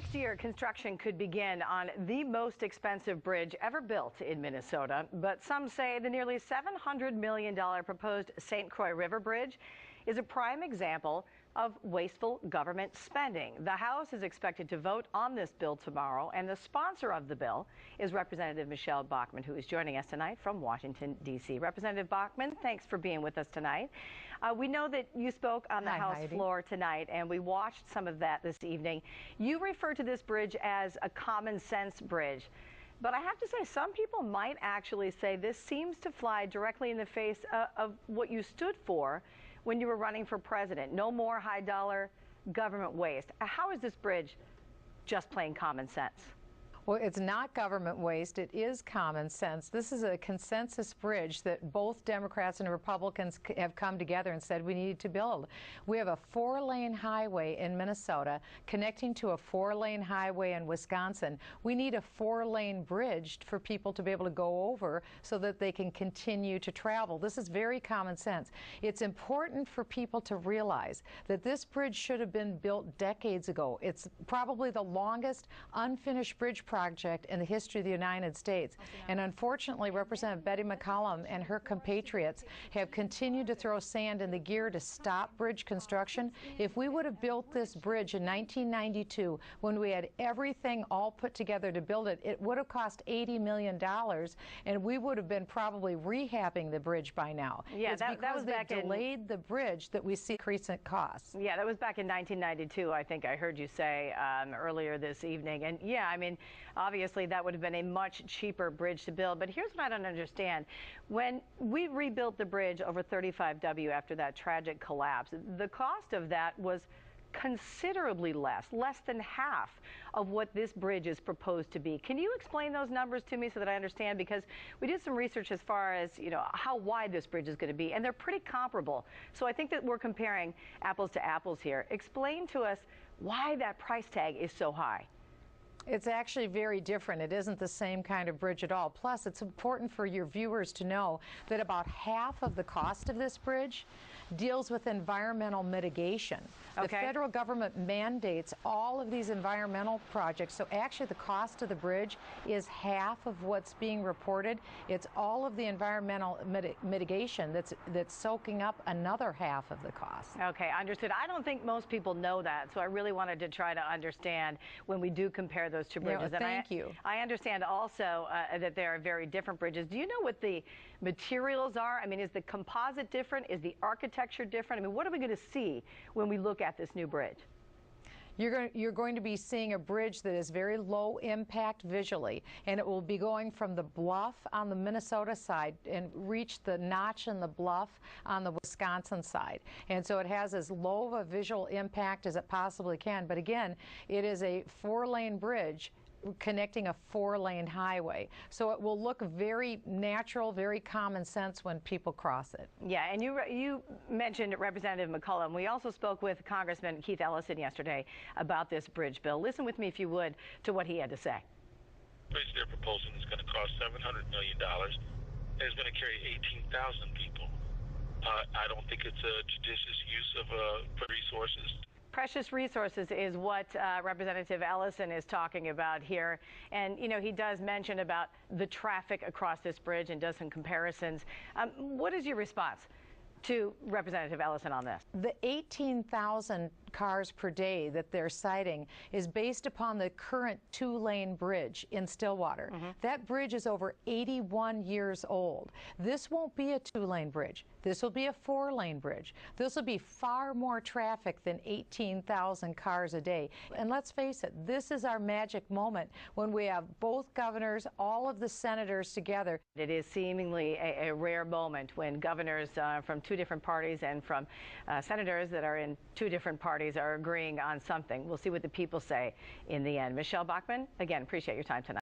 Next year, construction could begin on the most expensive bridge ever built in Minnesota. But some say the nearly $700 million proposed St. Croix River Bridge is a prime example of wasteful government spending. The House is expected to vote on this bill tomorrow, and the sponsor of the bill is Representative Michele Bachmann, who is joining us tonight from Washington, D.C. Representative Bachmann, thanks for being with us tonight. We know that you spoke on the House floor tonight, and we watched some of that this evening. You refer to this bridge as a common sense bridge. But I have to say, some people might actually say this seems to fly directly in the face of what you stood for when you were running for president. No more high-dollar government waste. How is this bridge just plain common sense? Well, it's not government waste. It is common sense. This is a consensus bridge that both Democrats and Republicans have come together and said we need to build. We have a 4-lane highway in Minnesota connecting to a 4-lane highway in Wisconsin. We need a 4-lane bridge for people to be able to go over so that they can continue to travel. This is very common sense. It's important for people to realize that this bridge should have been built decades ago. It's probably the longest unfinished bridge project in the history of the United States. And unfortunately, Representative Betty McCollum and her compatriots have continued to throw sand in the gear to stop bridge construction. If we would have built this bridge in 1992, when we had everything all put together to build it, it would have cost $80 million, and we would have been probably rehabbing the bridge by now. Yeah, that was back delayed the bridge that we see increasing costs. Yeah, that was back in 1992, I think I heard you say earlier this evening. And yeah, I mean, obviously, that would have been a much cheaper bridge to build. But here's what I don't understand. When we rebuilt the bridge over 35W after that tragic collapse, the cost of that was considerably less than half of what this bridge is proposed to be. Can you explain those numbers to me so that I understand? Because we did some research as far as, you know, how wide this bridge is going to be, and they're pretty comparable. So I think that we're comparing apples to apples here. Explain to us why that price tag is so high. It's actually very different. It isn't the same kind of bridge at all. Plus, it's important for your viewers to know that about half of the cost of this bridge deals with environmental mitigation. The federal government mandates all of these environmental projects, so actually the cost of the bridge is half of what's being reported. It's all of the environmental mitigation that's soaking up another half of the cost. Okay, understood. I don't think most people know that, so I really wanted to try to understand when we do compare those two bridges. Yeah, thank you. I understand also that there are very different bridges. Do you know what the materials are? I mean, is the composite different? Is the architecture different? I mean, what are we going to see when we look at this new bridge? You're going to be seeing a bridge that is very low impact visually, and it will be going from the bluff on the Minnesota side and reach the notch in the bluff on the Wisconsin side. And so it has as low of a visual impact as it possibly can. But again, it is a 4-lane bridge connecting a 4-lane highway. So it will look very natural, very common sense when people cross it. Yeah, and you mentioned Representative McCollum. We also spoke with Congressman Keith Ellison yesterday about this bridge bill. Listen with me, if you would, to what he had to say. The bridge they're proposing is going to cost $700 million. It's going to carry 18,000 people. I don't think it's a judicious use of resources. Precious resources is what Representative Ellison is talking about here. And, you know, he does mention about the traffic across this bridge and does some comparisons. What is your response to Representative Ellison on this? The 18,000 cars per day that they're citing is based upon the current 2-lane bridge in Stillwater. That bridge is over 81 years old. This won't be a 2-lane bridge. This will be a 4-lane bridge. This will be far more traffic than 18,000 cars a day. And let's face it, this is our magic moment when we have both governors, all of the senators together. It is seemingly a rare moment when governors from 2 different parties and from senators that are in 2 different parties are agreeing on something. We'll see what the people say in the end. Michele Bachmann, again, appreciate your time tonight.